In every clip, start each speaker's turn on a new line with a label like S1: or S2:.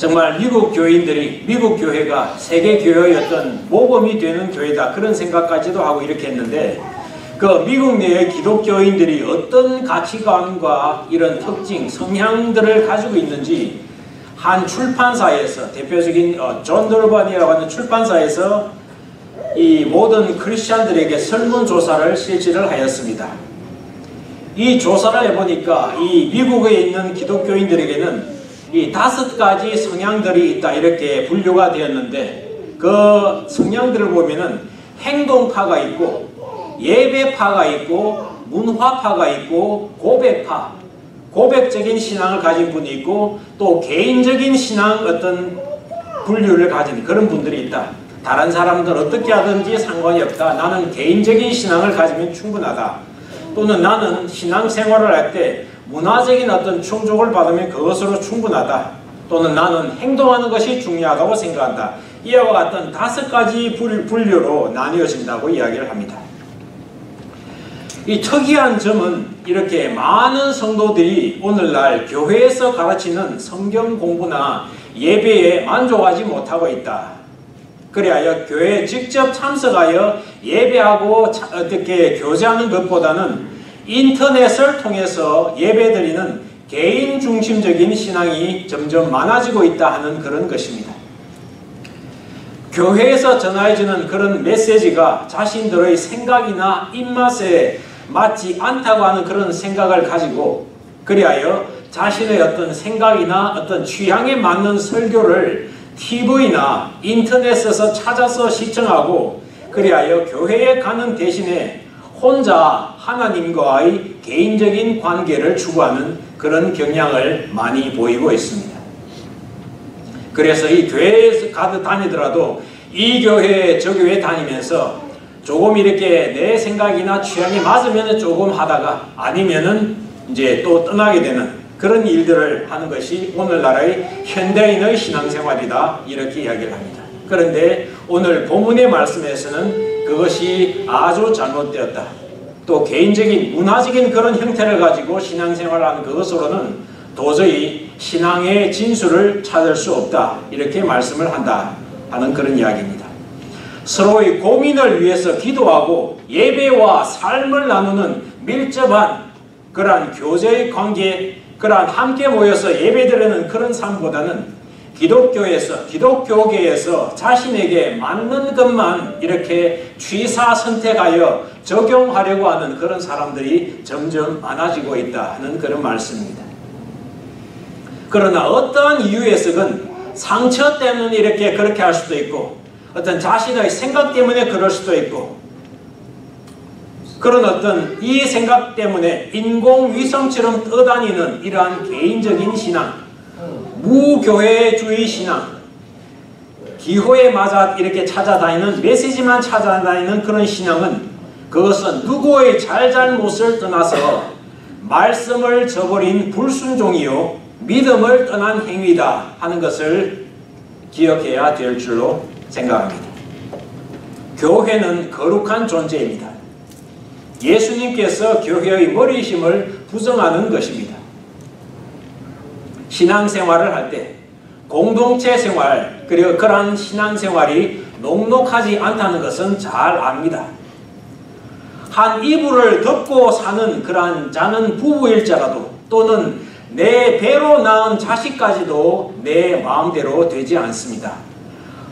S1: 정말 미국 교인들이 미국 교회가 세계 교회의 어떤 모범이 되는 교회다 그런 생각까지도 하고 이렇게 했는데 그 미국 내의 기독교인들이 어떤 가치관과 이런 특징, 성향들을 가지고 있는지 한 출판사에서 대표적인 존 돌반이라고 하는 출판사에서 이 모든 크리스찬들에게 설문조사를 실시를 하였습니다. 이 조사를 해보니까 이 미국에 있는 기독교인들에게는 이 5가지 성향들이 있다 이렇게 분류가 되었는데 그 성향들을 보면은 행동파가 있고 예배파가 있고 문화파가 있고 고백파, 고백적인 신앙을 가진 분이 있고 또 개인적인 신앙 어떤 분류를 가진 그런 분들이 있다. 다른 사람들 어떻게 하든지 상관이 없다. 나는 개인적인 신앙을 가지면 충분하다. 또는 나는 신앙생활을 할 때 문화적인 어떤 충족을 받으면 그것으로 충분하다. 또는 나는 행동하는 것이 중요하다고 생각한다. 이와 같은 5가지 분류로 나뉘어진다고 이야기를 합니다. 이 특이한 점은 이렇게 많은 성도들이 오늘날 교회에서 가르치는 성경 공부나 예배에 만족하지 못하고 있다. 그리하여 교회에 직접 참석하여 예배하고 어떻게 교제하는 것보다는 인터넷을 통해서 예배드리는 개인 중심적인 신앙이 점점 많아지고 있다 하는 그런 것입니다. 교회에서 전해지는 그런 메시지가 자신들의 생각이나 입맛에 맞지 않다고 하는 그런 생각을 가지고 그리하여 자신의 어떤 생각이나 어떤 취향에 맞는 설교를 TV나 인터넷에서 찾아서 시청하고 그리하여 교회에 가는 대신에 혼자 하나님과의 개인적인 관계를 추구하는 그런 경향을 많이 보이고 있습니다. 그래서 이 교회에 다니더라도 이 교회 저 교회 다니면서 조금 이렇게 내 생각이나 취향에 맞으면 조금 하다가 아니면은 이제 또 떠나게 되는 그런 일들을 하는 것이 오늘날의 현대인의 신앙생활이다 이렇게 이야기를 합니다. 그런데 오늘 본문의 말씀에서는 그것이 아주 잘못되었다. 또 개인적인 문화적인 그런 형태를 가지고 신앙생활을 하는 그것으로는 도저히 신앙의 진수를 찾을 수 없다 이렇게 말씀을 한다 하는 그런 이야기입니다. 서로의 고민을 위해서 기도하고 예배와 삶을 나누는 밀접한 그러한 교제의 관계, 그러한 함께 모여서 예배드리는 그런 삶보다는 기독교계에서 자신에게 맞는 것만 이렇게 취사 선택하여 적용하려고 하는 그런 사람들이 점점 많아지고 있다 하는 그런 말씀입니다. 그러나 어떠한 이유에서건 상처 때문에 이렇게 그렇게 할 수도 있고 어떤 자신의 생각 때문에 그럴 수도 있고 그런 어떤 이 생각 때문에 인공위성처럼 떠다니는 이러한 개인적인 신앙, 무교회주의 신앙, 기호에 맞아 이렇게 찾아다니는 메시지만 찾아다니는 그런 신앙은 그것은 누구의 잘잘못을 떠나서 말씀을 저버린 불순종이요 믿음을 떠난 행위다 하는 것을 기억해야 될 줄로 생각합니다. 교회는 거룩한 존재입니다. 예수님께서 교회의 머리심을 부정하는 것입니다. 신앙생활을 할 때 공동체 생활 그리고 그러한 신앙생활이 녹록하지 않다는 것은 잘 압니다. 한 이불을 덮고 사는 그러한 자는 부부일지라도 또는 내 배로 낳은 자식까지도 내 마음대로 되지 않습니다.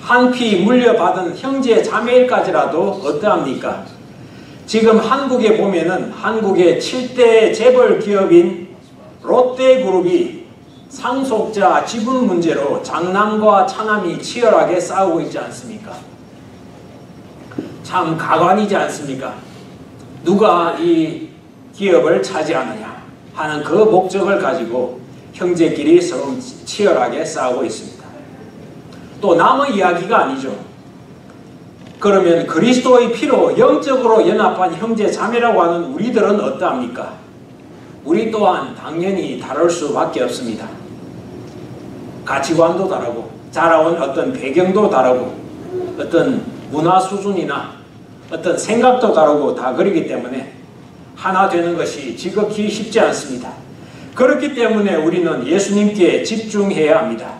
S1: 한 피 물려받은 형제 자매일까지라도 어떠합니까? 지금 한국에 보면은 한국의 7대 재벌 기업인 롯데그룹이 상속자 지분 문제로 장남과 차남이 치열하게 싸우고 있지 않습니까? 참 가관이지 않습니까? 누가 이 기업을 차지하느냐 하는 그 목적을 가지고 형제끼리 서로 치열하게 싸우고 있습니다. 또 남의 이야기가 아니죠. 그러면 그리스도의 피로 영적으로 연합한 형제 자매라고 하는 우리들은 어떠합니까? 우리 또한 당연히 다를 수밖에 없습니다. 가치관도 다르고 자라온 어떤 배경도 다르고 어떤 문화 수준이나 어떤 생각도 다르고 다 그렇기 때문에 하나 되는 것이 지극히 쉽지 않습니다. 그렇기 때문에 우리는 예수님께 집중해야 합니다.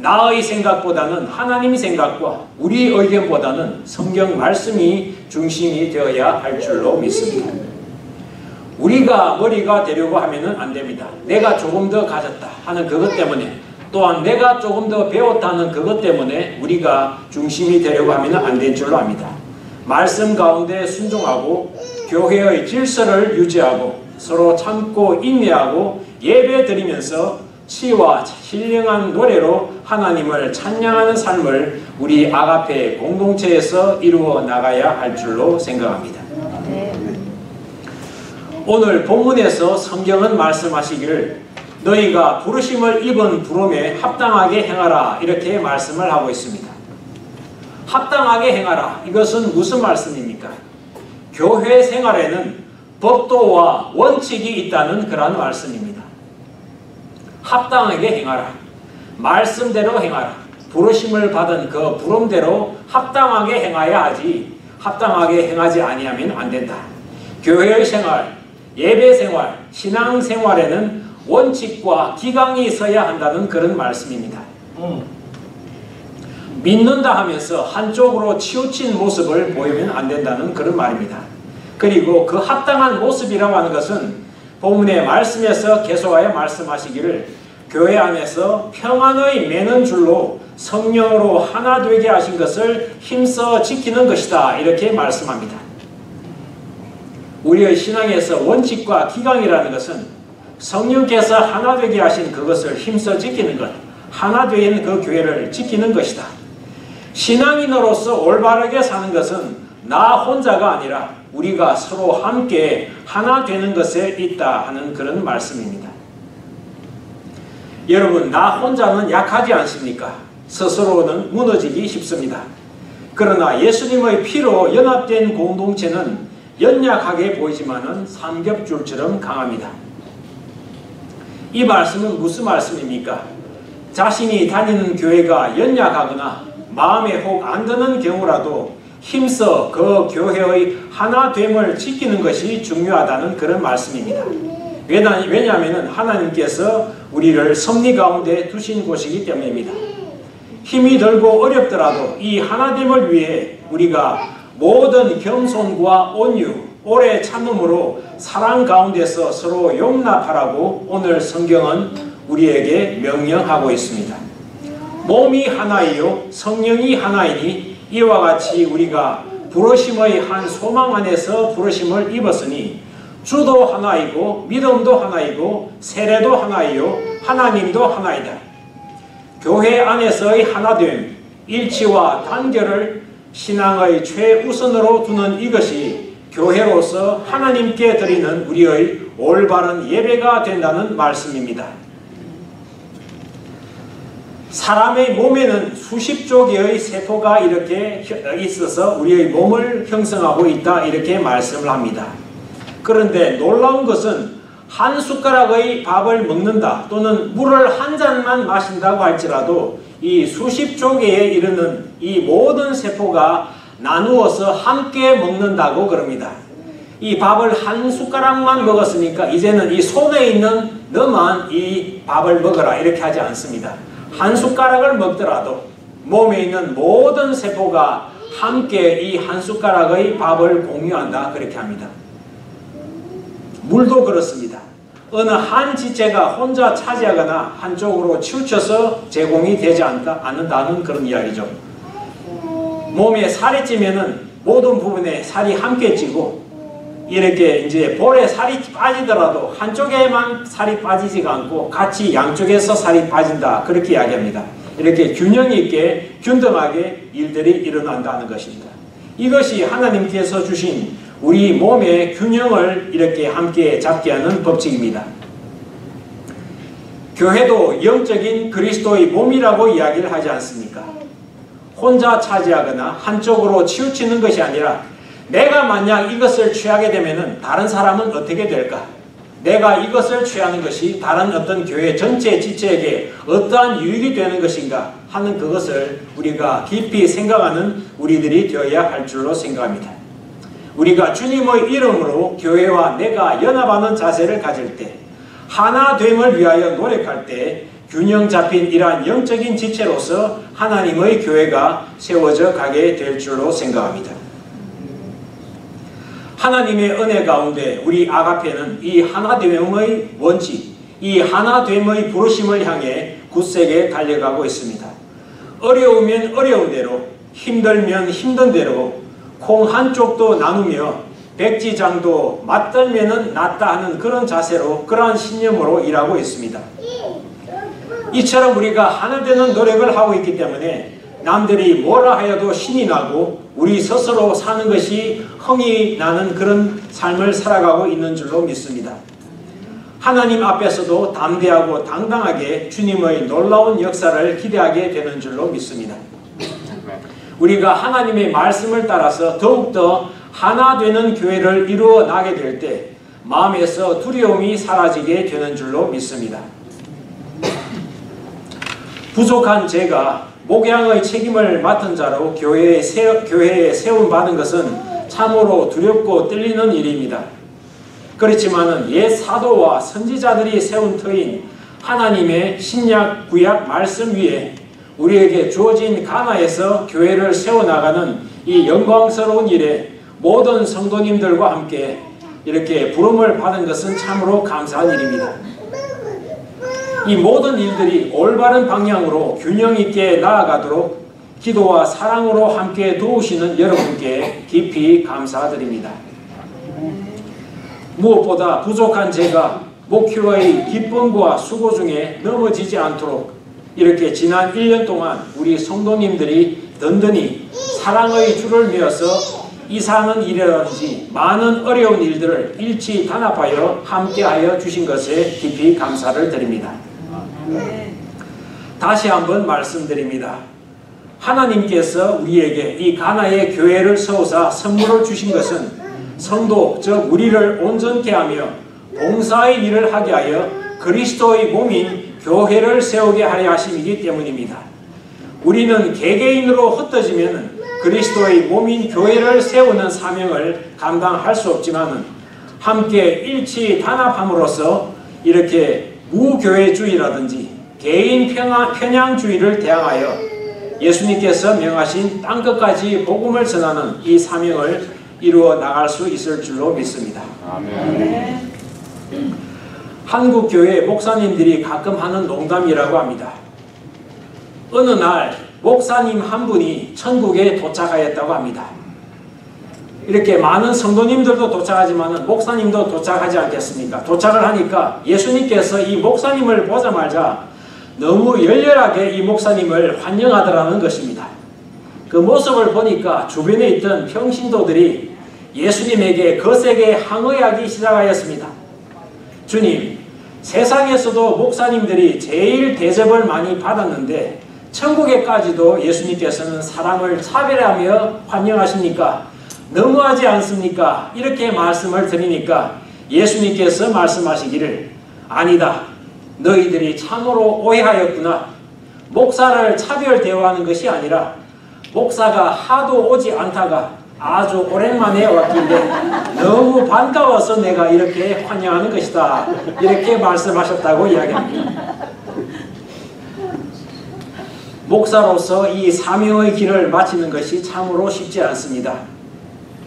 S1: 나의 생각보다는 하나님 생각과 우리 의견보다는 성경 말씀이 중심이 되어야 할 줄로 믿습니다. 우리가 머리가 되려고 하면 안 됩니다. 내가 조금 더 가졌다 하는 그것 때문에, 또한 내가 조금 더 배웠다는 그것 때문에 우리가 중심이 되려고 하면 안 될 줄로 압니다. 말씀 가운데 순종하고 교회의 질서를 유지하고 서로 참고 인내하고 예배 드리면서 치와 신령한 노래로 하나님을 찬양하는 삶을 우리 아가페 공동체에서 이루어 나가야 할 줄로 생각합니다. 오늘 본문에서 성경은 말씀하시기를 너희가 부르심을 입은 부름에 합당하게 행하라 이렇게 말씀을 하고 있습니다. 합당하게 행하라, 이것은 무슨 말씀입니까? 교회 생활에는 법도와 원칙이 있다는 그런 말씀입니다. 합당하게 행하라, 말씀대로 행하라, 부르심을 받은 그 부름대로 합당하게 행하야 하지 합당하게 행하지 아니하면 안 된다. 교회의 생활, 예배 생활, 신앙 생활에는 원칙과 기강이 있어야 한다는 그런 말씀입니다. 믿는다 하면서 한쪽으로 치우친 모습을 보이면 안 된다는 그런 말입니다. 그리고 그 합당한 모습이라고 하는 것은 본문의 말씀에서 계속하여 말씀하시기를 교회 안에서 평안의 매는 줄로 성령으로 하나 되게 하신 것을 힘써 지키는 것이다 이렇게 말씀합니다. 우리의 신앙에서 원칙과 기강이라는 것은 성령께서 하나 되게 하신 그것을 힘써 지키는 것, 하나 된 그 교회를 지키는 것이다. 신앙인으로서 올바르게 사는 것은 나 혼자가 아니라 우리가 서로 함께 하나 되는 것에 있다 하는 그런 말씀입니다. 여러분, 나 혼자는 약하지 않습니까? 스스로는 무너지기 쉽습니다. 그러나 예수님의 피로 연합된 공동체는 연약하게 보이지만은 삼겹줄처럼 강합니다. 이 말씀은 무슨 말씀입니까? 자신이 다니는 교회가 연약하거나 마음에 혹 안 드는 경우라도 힘써 그 교회의 하나됨을 지키는 것이 중요하다는 그런 말씀입니다. 왜냐하면 하나님께서 우리를 섭리 가운데 두신 곳이기 때문입니다. 힘이 들고 어렵더라도 이 하나됨을 위해 우리가 모든 겸손과 온유, 오래 참음으로 사랑 가운데서 서로 용납하라고 오늘 성경은 우리에게 명령하고 있습니다. 몸이 하나이요 성령이 하나이니 이와 같이 우리가 부르심의 한 소망 안에서 부르심을 입었으니 주도 하나이고 믿음도 하나이고 세례도 하나이요 하나님도 하나이다. 교회 안에서의 하나됨, 일치와 단결을 신앙의 최우선으로 두는 이것이 교회로서 하나님께 드리는 우리의 올바른 예배가 된다는 말씀입니다. 사람의 몸에는 수십조 개의 세포가 이렇게 있어서 우리의 몸을 형성하고 있다 이렇게 말씀을 합니다. 그런데 놀라운 것은 한 숟가락의 밥을 먹는다 또는 물을 한 잔만 마신다고 할지라도 이 수십조 개에 이르는 이 모든 세포가 나누어서 함께 먹는다고 그럽니다. 이 밥을 한 숟가락만 먹었으니까 이제는 이 손에 있는 너만 이 밥을 먹어라 이렇게 하지 않습니다. 한 숟가락을 먹더라도 몸에 있는 모든 세포가 함께 이 한 숟가락의 밥을 공유한다 그렇게 합니다. 물도 그렇습니다. 어느 한 지체가 혼자 차지하거나 한쪽으로 치우쳐서 제공이 되지 않는다는 그런 이야기죠. 몸에 살이 찌면은 모든 부분에 살이 함께 찌고 이렇게 이제 볼에 살이 빠지더라도 한쪽에만 살이 빠지지가 않고 같이 양쪽에서 살이 빠진다 그렇게 이야기합니다. 이렇게 균형 있게 균등하게 일들이 일어난다는 것입니다. 이것이 하나님께서 주신 우리 몸의 균형을 이렇게 함께 잡게 하는 법칙입니다. 교회도 영적인 그리스도의 몸이라고 이야기를 하지 않습니까? 혼자 차지하거나 한쪽으로 치우치는 것이 아니라 내가 만약 이것을 취하게 되면 다른 사람은 어떻게 될까? 내가 이것을 취하는 것이 다른 어떤 교회 전체 지체에게 어떠한 유익이 되는 것인가 하는 그것을 우리가 깊이 생각하는 우리들이 되어야 할 줄로 생각합니다. 우리가 주님의 이름으로 교회와 내가 연합하는 자세를 가질 때, 하나됨을 위하여 노력할 때 균형 잡힌 이러한 영적인 지체로서 하나님의 교회가 세워져 가게 될 줄로 생각합니다. 하나님의 은혜 가운데 우리 아가페는 이 하나됨의 원칙, 이 하나됨의 부르심을 향해 굳세게 달려가고 있습니다. 어려우면 어려운 대로, 힘들면 힘든 대로 콩 한쪽도 나누며 백지장도 맞들면은 낫다 하는 그런 자세로, 그러한 신념으로 일하고 있습니다. 이처럼 우리가 하나 되는 노력을 하고 있기 때문에 남들이 뭐라 하여도 신이 나고 우리 스스로 사는 것이 흥이 나는 그런 삶을 살아가고 있는 줄로 믿습니다. 하나님 앞에서도 담대하고 당당하게 주님의 놀라운 역사를 기대하게 되는 줄로 믿습니다. 우리가 하나님의 말씀을 따라서 더욱더 하나 되는 교회를 이루어 나게 될 때 마음에서 두려움이 사라지게 되는 줄로 믿습니다. 부족한 제가 목양의 책임을 맡은 자로 교회에 세움받은 것은 참으로 두렵고 떨리는 일입니다. 그렇지만은 옛 사도와 선지자들이 세운 터인 하나님의 신약 구약 말씀 위에 우리에게 주어진 가나에서 교회를 세워나가는 이 영광스러운 일에 모든 성도님들과 함께 이렇게 부름을 받은 것은 참으로 감사한 일입니다. 이 모든 일들이 올바른 방향으로 균형 있게 나아가도록 기도와 사랑으로 함께 도우시는 여러분께 깊이 감사드립니다. 무엇보다 부족한 제가 목표의 기쁨과 수고 중에 넘어지지 않도록 이렇게 지난 1년 동안 우리 성도님들이 든든히 사랑의 줄을 메어서 이사하는 일이라든지 많은 어려운 일들을 일치 단합하여 함께하여 주신 것에 깊이 감사를 드립니다. 다시 한번 말씀드립니다. 하나님께서 우리에게 이 가나의 교회를 세우사 선물을 주신 것은 성도, 즉 우리를 온전케 하며 봉사의 일을 하게 하여 그리스도의 몸인 교회를 세우게 하려 하심이기 때문입니다. 우리는 개개인으로 흩어지면 그리스도의 몸인 교회를 세우는 사명을 감당할 수 없지만 함께 일치 단합함으로써 이렇게 무교회주의라든지 개인 편향주의를 대항하여 예수님께서 명하신 땅끝까지 복음을 전하는 이 사명을 이루어 나갈 수 있을 줄로 믿습니다. 아멘. 한국 교회 목사님들이 가끔 하는 농담이라고 합니다. 어느 날 목사님 한 분이 천국에 도착하였다고 합니다. 이렇게 많은 성도님들도 도착하지만 목사님도 도착하지 않겠습니까? 도착을 하니까 예수님께서 이 목사님을 보자마자 너무 열렬하게 이 목사님을 환영하더라는 것입니다. 그 모습을 보니까 주변에 있던 평신도들이 예수님에게 거세게 항의하기 시작하였습니다. 주님, 세상에서도 목사님들이 제일 대접을 많이 받았는데 천국에까지도 예수님께서는 사람을 차별하며 환영하십니까? 너무하지 않습니까? 이렇게 말씀을 드리니까 예수님께서 말씀하시기를 아니다. 너희들이 참으로 오해하였구나. 목사를 차별 대우하는 것이 아니라 목사가 하도 오지 않다가 아주 오랜만에 왔길래 너무 반가워서 내가 이렇게 환영하는 것이다. 이렇게 말씀하셨다고 이야기합니다. 목사로서 이 사명의 길을 마치는 것이 참으로 쉽지 않습니다.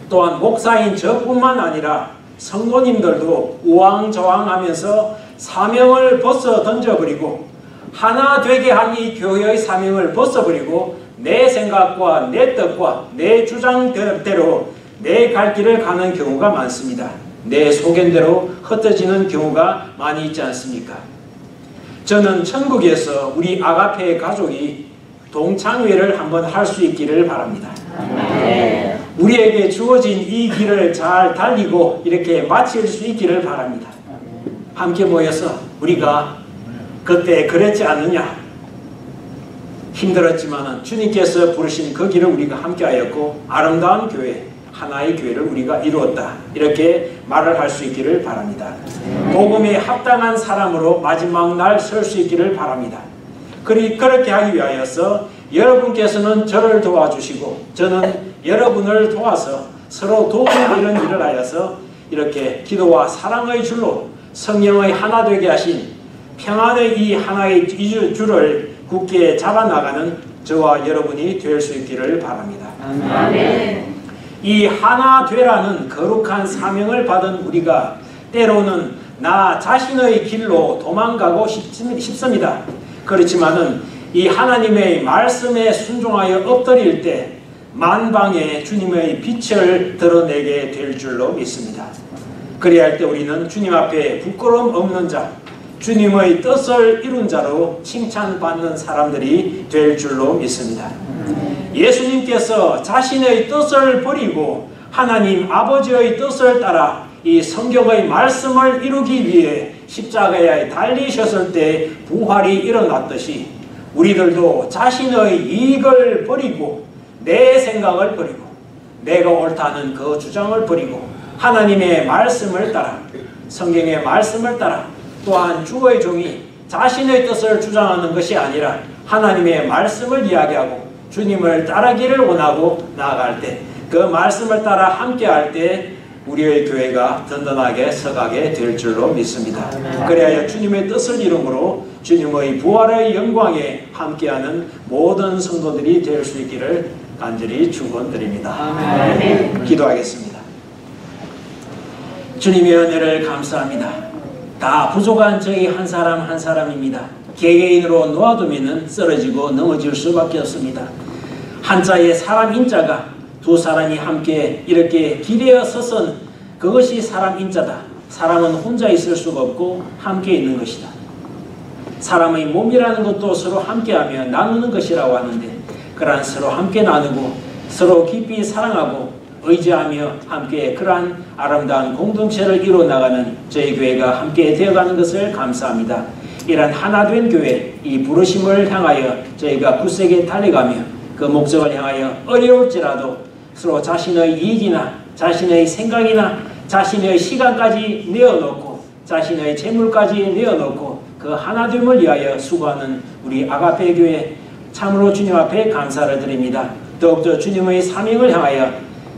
S1: 또한 목사인 저뿐만 아니라 성도님들도 우왕좌왕하면서 사명을 벗어 던져버리고 하나 되게 한 이 교회의 사명을 벗어버리고 내 생각과 내 뜻과 내 주장대로 내 갈 길을 가는 경우가 많습니다. 내 소견대로 흩어지는 경우가 많이 있지 않습니까? 저는 천국에서 우리 아가페의 가족이 동창회를 한번 할 수 있기를 바랍니다. 우리에게 주어진 이 길을 잘 달리고 이렇게 마칠 수 있기를 바랍니다. 함께 모여서 우리가 그때 그랬지 않느냐, 힘들었지만 주님께서 부르신 그 길을 우리가 함께 하였고 아름다운 교회, 하나의 교회를 우리가 이루었다, 이렇게 말을 할 수 있기를 바랍니다. 복음에 합당한 사람으로 마지막 날 설 수 있기를 바랍니다. 그렇게 하기 위하여서 여러분께서는 저를 도와주시고 저는 여러분을 도와서 서로 도우는 이런 일을 하여서 이렇게 기도와 사랑의 줄로 성령의 하나 되게 하신 평안의 이 하나의 줄을 굳게 잡아나가는 저와 여러분이 될 수 있기를 바랍니다.
S2: 아멘.
S1: 이 하나 되라는 거룩한 사명을 받은 우리가 때로는 나 자신의 길로 도망가고 싶습니다. 그렇지만은 이 하나님의 말씀에 순종하여 엎드릴 때 만방에 주님의 빛을 드러내게 될 줄로 믿습니다. 그래야 할 때 우리는 주님 앞에 부끄러움 없는 자, 주님의 뜻을 이룬 자로 칭찬받는 사람들이 될 줄로 믿습니다. 예수님께서 자신의 뜻을 버리고 하나님 아버지의 뜻을 따라 이 성경의 말씀을 이루기 위해 십자가에 달리셨을 때 부활이 일어났듯이 우리들도 자신의 이익을 버리고 내 생각을 버리고 내가 옳다는 그 주장을 버리고 하나님의 말씀을 따라 성경의 말씀을 따라 또한 주의 종이 자신의 뜻을 주장하는 것이 아니라 하나님의 말씀을 이야기하고 주님을 따르기를 원하고 나아갈 때 그 말씀을 따라 함께할 때 우리의 교회가 든든하게 서가게 될 줄로 믿습니다. 그래야 주님의 뜻을 이름으로 주님의 부활의 영광에 함께하는 모든 성도들이 될 수 있기를 간절히 축원드립니다.
S2: 아멘.
S1: 기도하겠습니다. 주님의 은혜를 감사합니다. 다 부족한 저희 한 사람 한 사람입니다. 개개인으로 놓아두면 쓰러지고 넘어질 수밖에 없습니다. 한자의 사람 인자가 두 사람이 함께 이렇게 길에 서선 그것이 사람 인자다. 사람은 혼자 있을 수가 없고 함께 있는 것이다. 사람의 몸이라는 것도 서로 함께하며 나누는 것이라고 하는데 그러한 서로 함께 나누고 서로 깊이 사랑하고 의지하며 함께 그러한 아름다운 공동체를 이루어나가는 저희 교회가 함께 되어가는 것을 감사합니다. 이러한 하나된 교회 이 부르심을 향하여 저희가 굳세게 달려가며 그 목적을 향하여 어려울지라도 서로 자신의 이익이나 자신의 생각이나 자신의 시간까지 내어놓고 자신의 재물까지 내어놓고 그 하나됨을 위하여 수고하는 우리 아가페 교회 참으로 주님 앞에 감사를 드립니다. 더욱더 주님의 사명을 향하여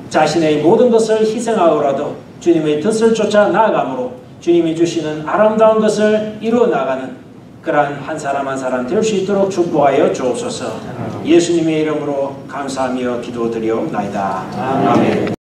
S1: 자신의 모든 것을 희생하고라도 주님의 뜻을 쫓아 나아가므로 주님이 주시는 아름다운 것을 이루어 나가는 그러한 한 사람 한 사람 될 수 있도록 축복하여 주옵소서. 예수님의 이름으로 감사하며 기도드리옵나이다. 아멘.